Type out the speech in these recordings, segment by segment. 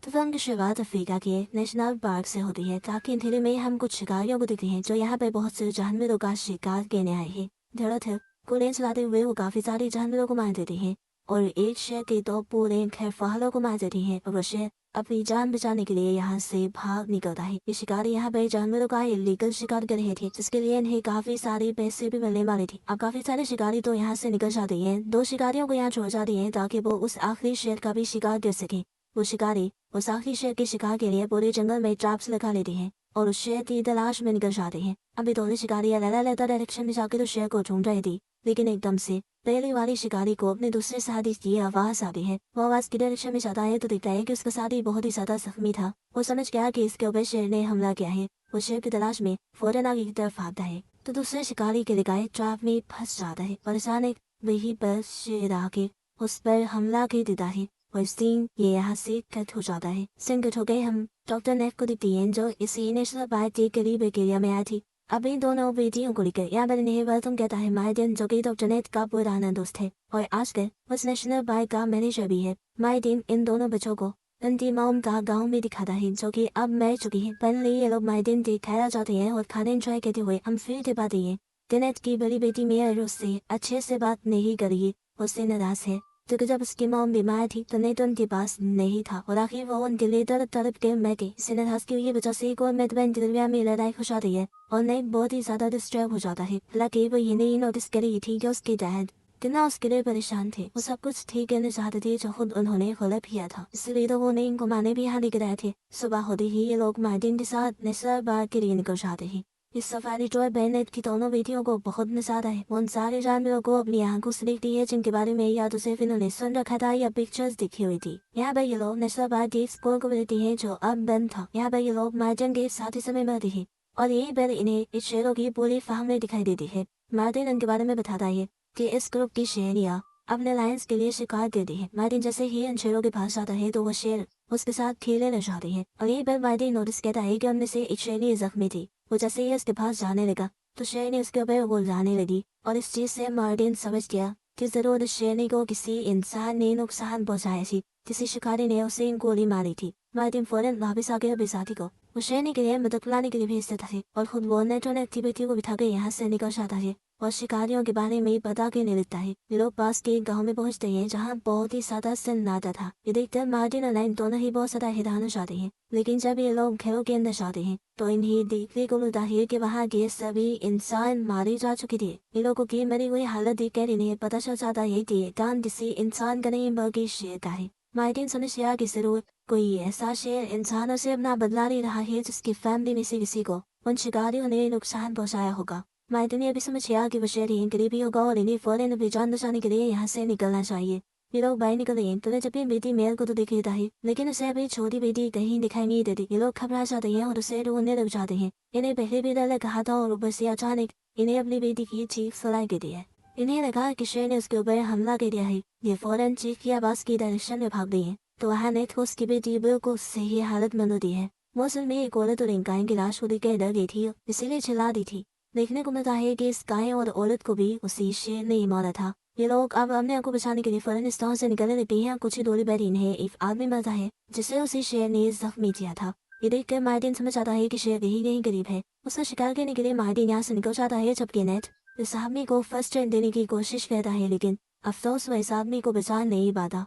तूफान की शुरुआत अफ्रीका के नेशनल पार्क से होती है ताकि अंधेरे में हम कुछ शिकारियों को दिखते हैं जो यहाँ पे बहुत से जानवरों का शिकार करने आए हैं। धड़ाधड़ गोलियां चलाते हुए वो काफी सारे जानवरों को मार देते हैं और एक शेर के दो पूरे खरफालों को मार देते हैं और वो शेर अपनी जान बचाने के लिए यहाँ से भाग निकलता है। ये शिकारी यहाँ पे जानवरों का इलीगल शिकार कर रहे थे जिसके लिए इन्हें काफी सारे पैसे भी मिलने वाले थे। अब काफी सारे शिकारी तो यहाँ से निकल जाते हैं, 2 शिकारियों को यहाँ छोड़ जाते हैं ताकि वो उस आखिरी शेर का भी शिकार कर सके। वो शिकारी उस आखिरी शेर के शिकार के लिए पूरे जंगल में ट्रैप्स लगा लेते हैं और उस शेर की तलाश में निकल जाते हैं। अभी दोनों शिकारी अलग अलग डायरेक्शन में जाकर उस शेर को ढूंढ रहे थे, लेकिन एकदम से पहले वाले शिकारी को अपने दूसरे साथी की आवाज आती है। वो आवाज की डायरेक्शन में जाता है तो दिखता है कि उसका साथी बहुत ही ज्यादा जख्मी था। वो समझ गया कि इसके ऊपर शेर ने हमला किया है। वो शेर की तलाश में फौरन आगे की तरफ आता है तो दूसरे शिकारी के लगाए ट्रैप में फंस जाता है और अचानक वहीं पर शेर आके उस पर हमला कर देता है और सीन ये यहाँ से कट हो जाता है। सीन कट हो गए हम डॉक्टर नेफ को दिखती हैं जो इसी नेशनल पार्क के करीब एक एरिया में आई थी। अब इन दोनों बेटियों को लेकर यहाँ पर इन्हें वेलकम कहता है माइडिन जो कि डॉक्टर नेफ का पुराना दोस्त है और आजकल उस नेशनल पार्क का मैनेजर भी है। माइडिन इन दोनों बच्चों को उनकी मॉम का गाँव में दिखाता है जो कि अब मर चुकी है। पहले ये लोग माइडिन के खाया जाते हैं और खाने एंजॉय करते हुए हम फिर के पाते हैं। टिनेट की बड़ी बेटी मेयर उससे अच्छे से बात नहीं करी, उससे नाराज है क्योंकि जब उसकी मॉम बीमार थी तो नेट उनके पास नहीं था और आखिर वो उनके लिए तड़प के मर गई। सिनेहास की ये वजह से एक और मेडबैन दिलविया में लड़ाई हो जाती है और नेट बहुत ही ज्यादा डिस्टर्ब हो जाता है। हालांकि वो ये नहीं नोटिस कर रही थी कि उसके डैड कितना उसके लिए परेशान थे। वो सब कुछ ठीक करना चाहते थे जो खुद उन्होंने गलत किया था, इसलिए तो वो नेट को मारने भी यहाँ लेकर आए थे। सुबह होते ही ये लोग मार्टिन के साथ नेशनल पार्क के लिए निकल जाते हैं। इस सफारी टूर बेनेट की दोनों बेटियों को बहुत मजा आता है। उन सारे जानवरों को अपनी आंखों से देखती है जिनके बारे में या तो सिर्फ इन्होंने सुन रखा था या पिक्चर्स दिखी हुई थी। यहाँ पर ये लोग नेशनल पार्क के स्कूल को मिलती है जो अब बंद था। यहाँ पर ये लोग मार्टिन के साथ ही समय मिलती है और यही पर इन्हें इस शेरों की पूरी फैमिली दिखाई देती है। मार्टिन इनके बारे में बताता है कि इस ग्रुप की शेरियाँ अपने लायंस के लिए शिकार देती है। मार्टिन जैसे ही इन शेरों के पास जाता है तो वो शेर उसके साथ खेलने लग जाते हैं और यही पर मार्टिन नोटिस कहता है कि उनमें से एक शेरनी जख्मी थी। वो जैसे ही उसके पास जाने लगा तो शेरनी उसके ऊपर उगलने लगी और इस चीज से मार्टिन समझ गया कि जरूर इस शेरनी को किसी इंसान ने नुकसान पहुंचाया थी, किसी शिकारी ने उसे गोली मारी थी। मार्टिन फौरन वापस आके अपने साथी को वो शेरनी के लिए मदद लाने के लिए भेज देता है और खुद वो नेटवर्क एक्टिविटी को बिठा कर यहाँ से निकल जाता है और शिकारियों के बारे में पता करने लगता है। ये लोग पास के गांव में पहुंचते हैं जहां बहुत ही ज्यादा सन्नाटा था। ये देखकर मार्टिन और लाइन दोनों ही बहुत ज्यादा हैरान हो जाते हैं, लेकिन जब ये लोग घरों के अंदर जाते हैं तो इन्हें देखने को मिलता है कि वहाँ के सभी इंसान मारे जा चुके थे। इन लोगों की मरी हुई हालत देखकर इन्हें पता चल जाता है कि ये काम किसी इंसान का नहीं बल्कि शेर का है। मार्टिन समझ गया कि जरूर कोई ऐसा शेर इंसानों से अपना बदला ले रहा है जिसकी फैमिली में से किसी को उन शिकारियों ने नुकसान पहुंचाया होगा। मार्टिन ने अभी समझ गया कि वो शेर यहीं करीबी होगा और इन्हें फौरन अपनी जान बचाने के लिए यहाँ से निकलना चाहिए। ये लोग बाहर निकल रहे हैं तो जब भी बेटी मेयर को तो दिख लेता है, लेकिन उसे अभी छोटी बेटी कहीं दिखाई नहीं देती। ये लोग घबरा जाते हैं और उसे ढूंढने लग जाते हैं। इन्हें पहले भी डर लगा था और ऊपर से अचानक इन्हें अपनी बेटी की चीख सुनाई देती है। इन्हें लगा कि शेर ने उसके ऊपर हमला कर दिया है। ये फौरन चीख की आवाज की डायरेक्शन में भाग गई है तो वहाँ नेट को उसकी बेटी बिल्कुल सही हालत में होती है। मौसम में एक औरत और एक गाय की लाश को देखकर डर गई थी, इसीलिए चिल्ला दी थी। देखने को मिलता है कि इस गाय और औरत को भी उसी शेर ने ही मारा था। ये लोग अब अपने आप को बचाने के लिए फौरन इस गांव से निकलने लगते हैं। कुछ ही दूरी पर इन्हें एक आदमी मिलता है जिसे उसी शेर ने जख्मी किया था। ये देखकर मार्टिन समझ आता है कि शेर यही करीब है। उसका शिकार करने के लिए मार्टिन यहाँ से निकल जाता है जबकि नेट इस आदमी को फर्स्ट एड देने की कोशिश करता है, लेकिन अफसोस वह इस आदमी को बचा नहीं पाता।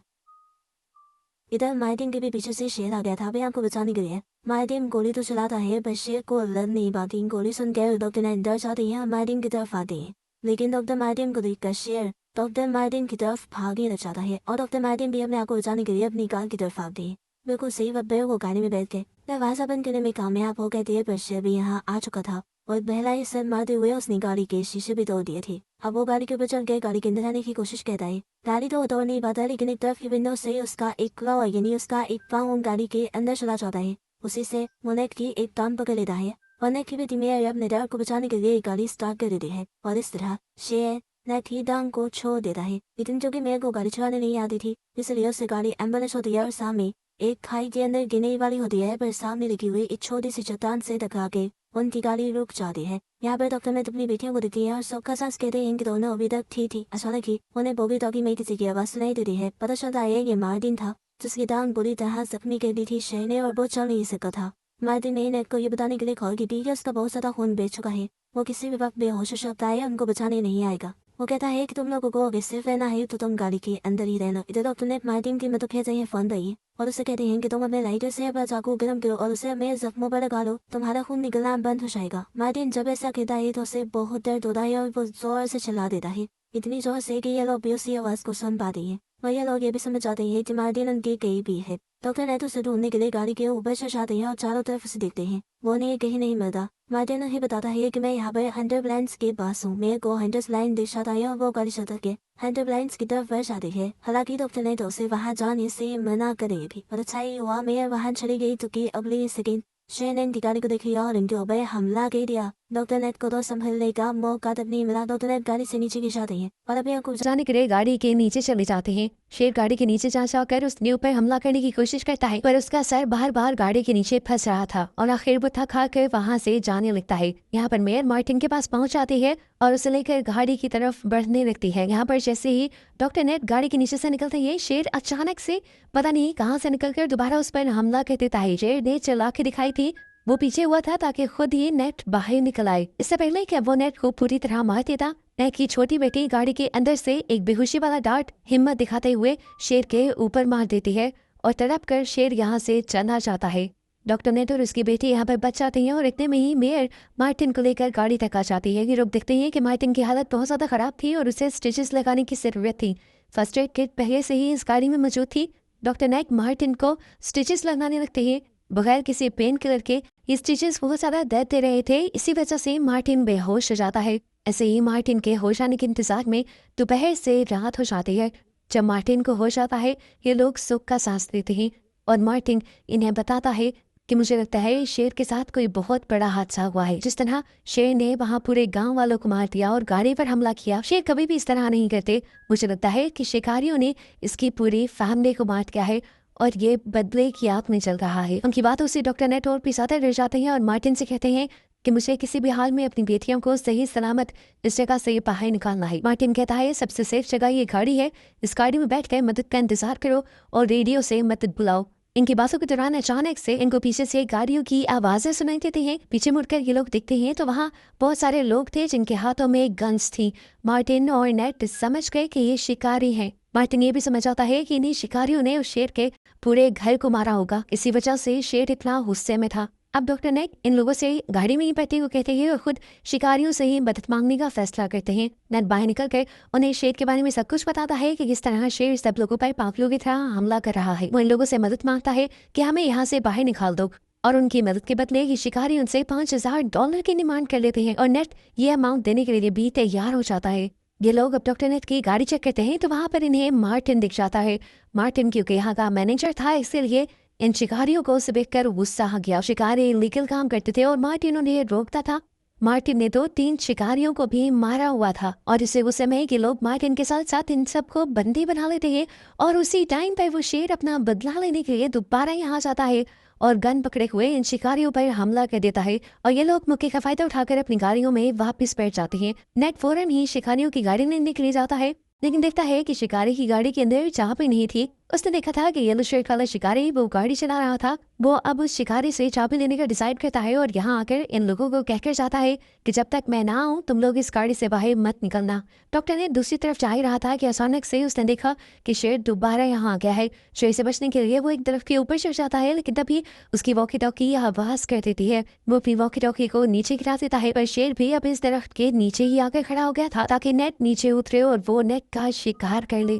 इधर मार्टिन के भी पीछे से शेर आ गया था अपने आप को बचाने के लिए। मार्टिन गोली तो चलाता है पर शेर को लड़ नहीं पाती। गोली सुनकर डॉक्टर नाइन डर जाते हैं और मार्टिन की तरफ आते हैं, लेकिन डॉक्टर मार्टिन को देखकर शेर डॉक्टर मार्टिन की तरफ भागने लग जाता है और डॉक्टर मार्टिन भी अपने आप को बचाने के लिए अपनी कार की तरफ आते हैं। बिल्कुल सही वक्त पर वो गाड़ी में बैठ के दरवाजा बंद करने में कामयाब हो गए थे पर शेर भी यहाँ आ चुका था और पहला ही सर मारते हुए उसने गाड़ी के शीशे भी तोड़ दिए थे। अब वो गाड़ी के ऊपर चढ़ के गाड़ी के अंदर जाने की कोशिश करता है। गाड़ी तो तोड़ नहीं पाता, लेकिन एक तरफ की विंडो से उसका एक क्लॉ यानी उसका एक पाँव गाड़ी के अंदर चला जाता है। उसी से वो नेट की एक टांग पकड़ लेता है और नेट की बेटी मेयर अपने डर को बचाने के लिए गाड़ी स्टार्ट कर देती है और इस तरह शेर नेट की टांग को छोड़ देता है। लेकिन जो कि मेयर को गाड़ी चलाने नहीं आती थी, इसलिए उससे गाड़ी एम्बुलेंस होती है और सामने एक खाई के अंदर गिरने वाली होती है पर सामने लगी हुई एक छोटी सी चट्टान से टकरा के उनकी गाड़ी रुक जाती है। यहाँ पर डॉक्टर ने अपनी बेटियों को देखती है और सबका सांस कहते हैं कि दोनों अभी तक ठीक थी। अचानक ही उन्हें बोगी टॉकी में किसी की आवाज सुनाई देती है। पता चलता है ये मार्टिन था जिसकी टांग बुरी तरह जख्मी कर दी थी शेर ने और वो चल नहीं सका था। मार्टिन ने नेट को ये बताने के लिए कॉल की थी कि उसका बहुत ज़्यादा खून बह चुका है, वो किसी भी वक्त बेहोश हो सकता है, उनको बचाने नहीं आएगा। वो कहता है कि तुम लोगों को अगर सिर्फ रहना है तो तुम गाड़ी के अंदर ही रहना। इधर डॉक्टर नेट मार्टिन की मदद भेजते हैं फ़ोन पर और उसे कहते हैं कि तुम अपने लाइटर से अपना चाकू गर्म करो और उसे अपने जख्मों पर लगा लो, तुम्हारा खून निकलना बंद हो जाएगा। मार्टिन जब ऐसा कहता है तो उसे बहुत दर्द होता है और वो जोर से चिल्ला देता है, इतनी जोर से कि ये लोग भी उसकी आवाज़ को सुन पाते हैं और ये लोग ये भी समझ जाते हैं कि मार्टिन उनके करीब भी है। डॉक्टर नेट उसे ढूंढने के लिए गाड़ी के ऊपर चढ़ाते हैं और चारों तरफ उसे देखते हैं। वो उन्हें कहीं नहीं मिलता। मार्टिन उन्हें बताता है कि मैं यहाँ पर हंटरलैंड्स के पास हूँ, मेरे को हंटर्स लाइन दिखाता है और वो गाड़ी चलता के हंटरलैंड्स की तरफ बढ़ जाती है। हालांकि डॉक्टर नेट उसे वहाँ जाने से मना करे भी, और अच्छा ही हुआ मैं वहाँ चली गई तो कि अगली सेकेंड शेर ने इनकी गाड़ी को देख लिया और इनके ऊपर हमला कर दिया। डॉक्टर नेट को तो संभलने का मौका तक नहीं मिला। डॉक्टर नेट गाड़ी से नीचे गिर जाते हैं और अभी आपको जाने के लिए गाड़ी के नीचे चले जाते हैं। शेर गाड़ी के नीचे जा जाकर उसके ऊपर हमला करने की कोशिश करता है, पर उसका सर बार बार गाड़ी के नीचे फंस रहा था और आखिर वो थक हार कर वहाँ से जाने लगता है। यहाँ पर मेयर मार्टिन के पास पहुँच जाती है और उसे लेकर गाड़ी की तरफ बढ़ने लगती है। यहाँ पर जैसे ही डॉक्टर नेट गाड़ी के नीचे से निकलते हैं, शेर अचानक से पता नहीं कहाँ से निकलकर दोबारा उस पर हमला कर देता है। शेर ने चला के दिखाई थी, वो पीछे हुआ था ताकि खुद ही नेट बाहर निकल आए। इससे पहले कि वो नेट को पूरी तरह मार देता, नेट की छोटी बेटी गाड़ी के अंदर से एक बेहोशी वाला डार्ट हिम्मत दिखाते हुए शेर के ऊपर मार देती है और तड़प कर शेर यहाँ से चला जाता है। डॉक्टर नेट और उसकी बेटी यहाँ पर बच जाती हैं और इतने में ही मेयर मार्टिन को लेकर गाड़ी तक आ जाती है। ये लोग देखते हैं कि मार्टिन की हालत बहुत ज़्यादा खराब थी और उसे स्टिचेस लगाने की ज़रूरत थी। फर्स्ट एड किट पहले से ही इस गाड़ी में मौजूद थी। डॉक्टर नेट मार्टिन को स्टिचेस लगाने लगते हैं बगैर किसी पेन किलर के। ये स्टिचेस बहुत ज़्यादा दर्द दे रहे थे, इसी वजह से मार्टिन बेहोश हो जाता है। ऐसे ही मार्टिन के होश आने के इंतजार में दोपहर से रात हो जाती है। जब मार्टिन को होश आता है, ये लोग सुख का सांस लेते हैं और मार्टिन इन्हें बताता है कि मुझे लगता है शेर के साथ कोई बहुत बड़ा हादसा हुआ है। जिस तरह शेर ने वहाँ पूरे गांव वालों को मार दिया और गाड़ी पर हमला किया, शेर कभी भी इस तरह नहीं करते। मुझे लगता है कि शिकारियों ने इसकी पूरी फैमिली को मार दिया है और ये बदले की आग में चल रहा है। उनकी बातों से डॉक्टर नेट और भी ज्यादा डर जाते हैं और मार्टिन से कहते हैं कि मुझे किसी भी हाल में अपनी बेटियों को सही सलामत इस जगह से बाहर निकालना है। मार्टिन कहता है सबसे सेफ जगह ये गाड़ी है, इस गाड़ी में बैठकर मदद का इंतजार करो और रेडियो से मदद बुलाओ। इनकी बातों के दौरान अचानक से इनको पीछे से गाड़ियों की आवाजें सुनाई देती हैं। पीछे मुड़कर ये लोग दिखते हैं तो वहाँ बहुत सारे लोग थे जिनके हाथों में गन्स थी। मार्टिन और नेट समझ गए कि ये शिकारी हैं। मार्टिन ये भी समझ आता है कि इन्हीं शिकारियों ने उस शेर के पूरे घर को मारा होगा, इसी वजह से शेर इतना गुस्से में था। अब डॉक्टर नेट इन लोगों से गाड़ी में ही बैठे को कहते हैं और खुद शिकारियों से ही मदद मांगने का फैसला करते हैं। नेट बाहर निकल कर उन्हें शेर के बारे में सब कुछ बताता है कि किस तरह शेर सब लोगों पर पागलों की तरह हमला कर रहा है। वो इन लोगों से मदद मांगता है कि हमें यहाँ से बाहर निकाल दो और उनकी मदद के बदले ये शिकारी उनसे $5000 की डिमांड कर लेते हैं और नेट ये अमाउंट देने के लिए भी तैयार हो जाता है। ये लोग अब डॉक्टर नेट की गाड़ी चेक करते हैं तो वहाँ पर इन्हें मार्टिन दिख जाता है। मार्टिन क्योंकि यहाँ का मैनेजर था इसलिए इन शिकारियों को उसे देखकर गुस्सा आ गया। शिकारी इलीगल काम करते थे और मार्टिन उन्हें रोकता था। मार्टिन ने तो 3 शिकारियों को भी मारा हुआ था और इसे उस समय के लोग मार्टिन के साथ साथ इन सबको बंदी बना लेते हैं और उसी टाइम पर वो शेर अपना बदला लेने के लिए दोबारा यहाँ जाता है और गन पकड़े हुए इन शिकारियों पर हमला कर देता है और ये लोग मौके का फायदा उठाकर अपनी गाड़ियों में वापस बैठ जाते हैं। नेट फौरन ही शिकारियों की गाड़ी लेने के लिए जाता है लेकिन देखता है कि शिकारी की गाड़ी के अंदर चाबी नहीं थी। उसने देखा था कि येलो शर्ट वाला शिकारी वो गाड़ी चला रहा था। वो अब उस शिकारी से चाबी लेने का डिसाइड करता है और यहाँ आकर इन लोगों को कहकर जाता है कि जब तक मैं ना आऊँ तुम लोग इस गाड़ी से बाहर मत निकलना। डॉक्टर ने दूसरी तरफ जा ही रहा था कि अचानक से उसने देखा कि शेर दोबारा यहाँ आ गया है। शेर से बचने के लिए वो एक दरख्त के ऊपर चढ़ जाता है लेकिन तभी उसकी वॉकी टॉकी आवाज कर देती है। वो अपनी वॉकी टॉकी को नीचे गिरा देता है पर शेर भी अब इस दरख्त के नीचे ही आकर खड़ा हो गया था ताकि नेट नीचे उतरे और वो नेट का शिकार कर ले।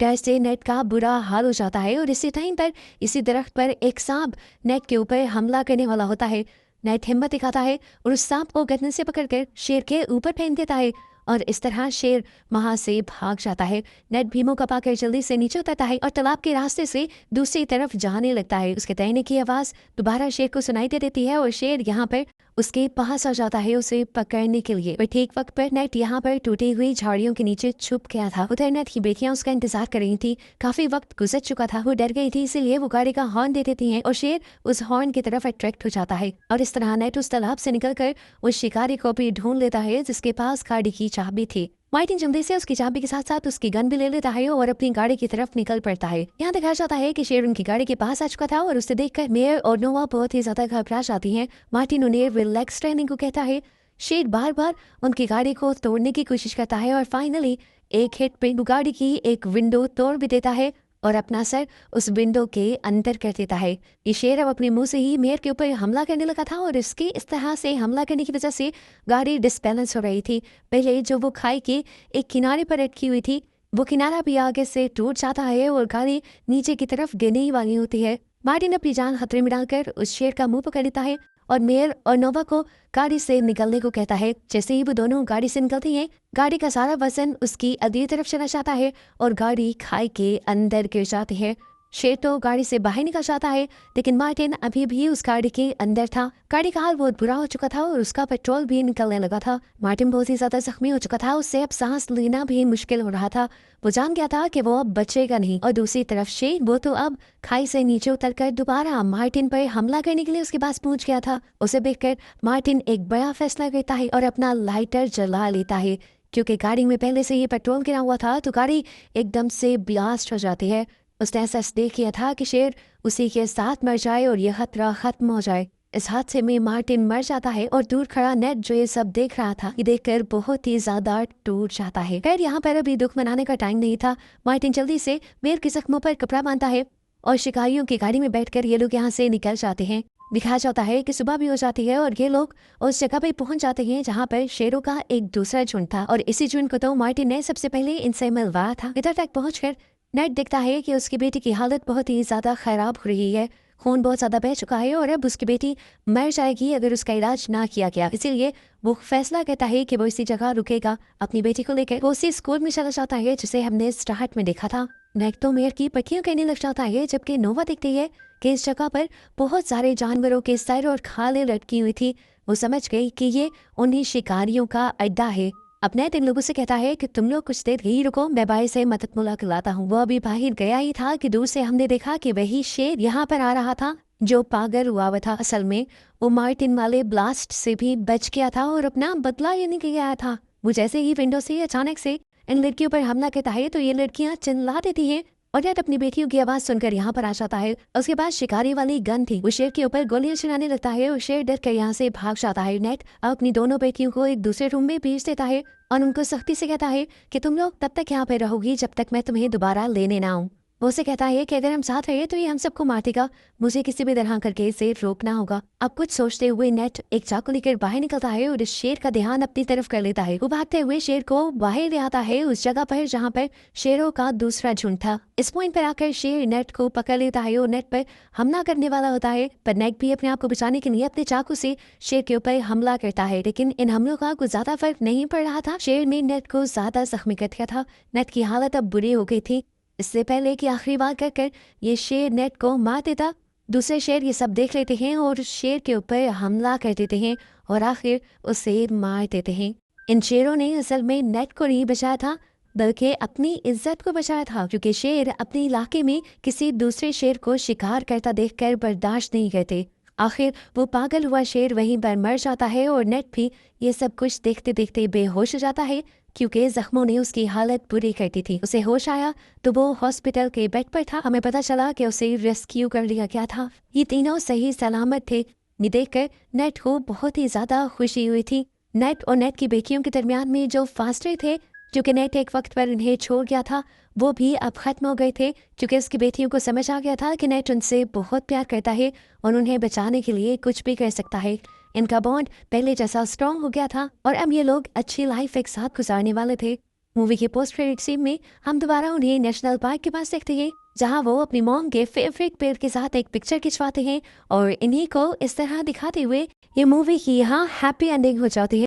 डर से नेट का बुरा हाल हो जाता है और इसी टाइम पर इसी दरख्त पर एक सांप नेट के ऊपर हमला करने वाला होता है। नेट हिम्मत दिखाता है और उस सांप को गर्दन से पकड़कर शेर के ऊपर फेंक देता है और इस तरह शेर वहां से भाग जाता है। नेट भीमों का पाकर जल्दी से नीचे उतरता है और तालाब के रास्ते से दूसरी तरफ जाने लगता है। उसके तैरने की आवाज दोबारा शेर को सुनाई दे देती है और शेर यहाँ पर उसके पास आ जाता है उसे पकड़ने के लिए। पर ठीक वक्त पर नेट यहाँ पर टूटी हुई झाड़ियों के नीचे छुप गया था। उधर नेट की बेटियां उसका इंतजार कर रही थी। काफी वक्त गुजर चुका था, वो डर गई थी इसीलिए वो गाड़ी का हॉर्न दे देती हैं और शेर उस हॉर्न की तरफ अट्रैक्ट हो जाता है और इस तरह नेट उस तालाब से निकलकर उस शिकारी को भी ढूंढ लेता है जिसके पास गाड़ी की चाबी थी। मार्टिन जल्दी से उसकी चाबी के साथ साथ उसकी गन भी ले लेता है और अपनी गाड़ी की तरफ निकल पड़ता है। यहाँ दिखाया जाता है कि शेर उनकी गाड़ी के पास आ चुका था और उसे देखकर मेयर और नोवा बहुत ही ज्यादा घबरा जाती हैं। मार्टिन उन्हें रिलैक्स रहने को कहता है। शेर बार बार उनकी गाड़ी को तोड़ने की कोशिश करता है और फाइनली एक हिट पे गाड़ी की एक विंडो तोड़ भी देता है और अपना सर उस विंडो के अंदर कर देता है। ये शेर अब अपने मुंह से ही मेयर के ऊपर हमला करने लगा था और इसके इस तरह से हमला करने की वजह से गाड़ी डिसबैलेंस हो रही थी। पहले जो वो खाई के एक किनारे पर अटकी हुई थी, वो किनारा भी आगे से टूट जाता है और गाड़ी नीचे की तरफ गिरने ही वाली होती है। मार्टिन अपनी जान खतरे में डालकर उस शेर का मुंह पकड़ लेता है और मेयर और नोवा को गाड़ी से निकलने को कहता है। जैसे ही वो दोनों गाड़ी से निकलती हैं, गाड़ी का सारा वजन उसकी अगली तरफ चला जाता है और गाड़ी खाई के अंदर गिर जाती है। शेर तो गाड़ी से बाहर निकल जाता है, लेकिन मार्टिन अभी भी उस गाड़ी के अंदर था। गाड़ी का हाल बहुत बुरा हो चुका था और उसका पेट्रोल भी निकलने लगा था। मार्टिन बहुत ही ज्यादा जख्मी हो चुका था, उससे अब सांस लेना भी मुश्किल हो रहा था। वो जान गया था कि वो अब बचेगा नहीं। और दूसरी तरफ शेर, वो तो अब खाई से नीचे उतरकर दोबारा मार्टिन पर हमला करने के लिए उसके पास पहुंच गया था। उसे देखकर मार्टिन एक बड़ा फैसला करता है और अपना लाइटर जला लेता है। क्योंकि गाड़ी में पहले से ही पेट्रोल गिरा हुआ था तो गाड़ी एकदम से ब्लास्ट हो जाती है। उसने ऐसा देख किया था कि शेर उसी के साथ मर जाए और यह खतरा खत्म हो जाए। इस हादसे में मार्टिन मर जाता है और दूर खड़ा नेट जो ये सब देख रहा था, ये देखकर बहुत ही ज्यादा टूट जाता है। खैर यहाँ पर अभी दुख मनाने का टाइम नहीं था। मार्टिन जल्दी से मेयर के जख्मों पर कपड़ा बांधता है और शिकारियों की गाड़ी में बैठकर ये लोग यहाँ से निकल जाते हैं। दिखाया जाता है कि सुबह भी हो जाती है और ये लोग उस जगह पे पहुंच जाते हैं जहाँ पर शेरों का एक दूसरा झुंड था और इसी झुंड को तो मार्टिन ने सबसे पहले इनसे मिलवाया था। इधर तक पहुंचकर नेट दिखता है कि उसकी बेटी की हालत बहुत ही ज्यादा खराब हो रही है। खून बहुत ज्यादा बह चुका है और अब उसकी बेटी मर जाएगी अगर उसका इलाज ना किया गया। इसीलिए वो फैसला करता है कि वो इसी जगह रुकेगा अपनी बेटी को लेकर। वो उसी स्कूल में चला जाता है जिसे हमने स्टार्ट में देखा था। नेट तो मेयर की पट्टियां कहने लग जाता है, जबकि नोवा देखती है कि इस जगह पर बहुत सारे जानवरों के सर और खालें लटकी हुई थी। वो समझ गई कि ये उन्हीं शिकारियों का अड्डा है। अपने इन लोगों से कहता है कि तुम लोग कुछ देर यही रुको, मैं भाई से मदद मुलाकात हूँ। वो अभी बाहर गया ही था कि दूर से हमने देखा कि वही शेर यहाँ पर आ रहा था जो पागल हुआ हुआ था। असल में वो मार्टिन वाले ब्लास्ट से भी बच गया था और अपना बदला लेने के लिए आया था। वो जैसे ही विंडो से अचानक से इन लड़कियों पर हमला करता है तो ये लड़कियां चिल्ला देती हैं और नेट अपनी बेटियों की आवाज सुनकर यहाँ पर आ जाता है। उसके बाद शिकारी वाली गन थी, वो शेर के ऊपर गोलियां चलाने लगता है और शेर डर कर यहाँ से भाग जाता है। नेट अपनी दोनों बेटियों को एक दूसरे रूम में भेज देता है और उनको सख्ती से कहता है कि तुम लोग तब तक यहाँ पे रहोगी जब तक मैं तुम्हें दोबारा लेने ना आऊँ। वो उसे कहता है कि अगर हम साथ रहे तो ये हम सबको मार देगा, मुझे किसी भी तरह करके इसे रोकना होगा। अब कुछ सोचते हुए नेट एक चाकू लेकर बाहर निकलता है और इस शेर का ध्यान अपनी तरफ कर लेता है। वो भागते हुए शेर को बाहर ले आता है उस जगह पर जहाँ पर शेरों का दूसरा झुंड था। इस पॉइंट पर आकर शेर नेट को पकड़ लेता है और नेट पर हमला करने वाला होता है, पर नेट भी अपने आप को बचाने के लिए अपने चाकू से शेर के ऊपर हमला करता है। लेकिन इन हमलों का कुछ ज्यादा फर्क नहीं पड़ रहा था। शेर ने नेट को ज्यादा जख्मी कर दिया था। नेट की हालत अब बुरी हो गई थी। इससे पहले कि आखिरी बार कर ये शेर नेट को मार देता, दूसरे शेर ये सब देख लेते हैं और शेर के ऊपर हमला कर देते हैं और आखिर उसे मार देते हैं। इन शेरों ने असल में नेट को नहीं बचाया था बल्कि अपनी इज्जत को बचाया था, क्योंकि शेर अपने इलाके में किसी दूसरे शेर को शिकार करता देखकर बर्दाश्त नहीं करते। आखिर वो पागल हुआ शेर वहीं पर मर जाता है और नेट भी ये सब कुछ देखते देखते बेहोश हो जाता है क्योंकि जख्मों ने उसकी हालत बुरी कर दी थी। उसे होश आया तो वो हॉस्पिटल के बेड पर था। हमें पता चला कि उसे रेस्क्यू कर लिया गया था। ये तीनों सही सलामत थे। ये देखकर नेट को बहुत ही ज्यादा खुशी हुई थी। नेट और नेट की बेटियों के दरमियान में जो फासले थे, क्योंकि नेट एक वक्त पर उन्हें छोड़ गया था, वो भी अब खत्म हो गए थे क्योंकि उसकी बेटियों को समझ आ गया था कि नेट उनसे बहुत प्यार करता है और उन्हें बचाने के लिए कुछ भी कर सकता है। इनका बॉन्ड पहले जैसा स्ट्रॉन्ग हो गया था और अब ये लोग अच्छी लाइफ एक साथ गुजारने वाले थे। मूवी के पोस्ट क्रेडिट सीन में हम दोबारा उन्हें नेशनल पार्क के पास देखते हैं जहाँ वो अपनी मॉम के फेवरेट पेड़ के साथ एक पिक्चर खिंचवाते हैं और इन्हीं को इस तरह दिखाते हुए ये मूवी की यहाँ हैप्पी एंडिंग हो जाती है।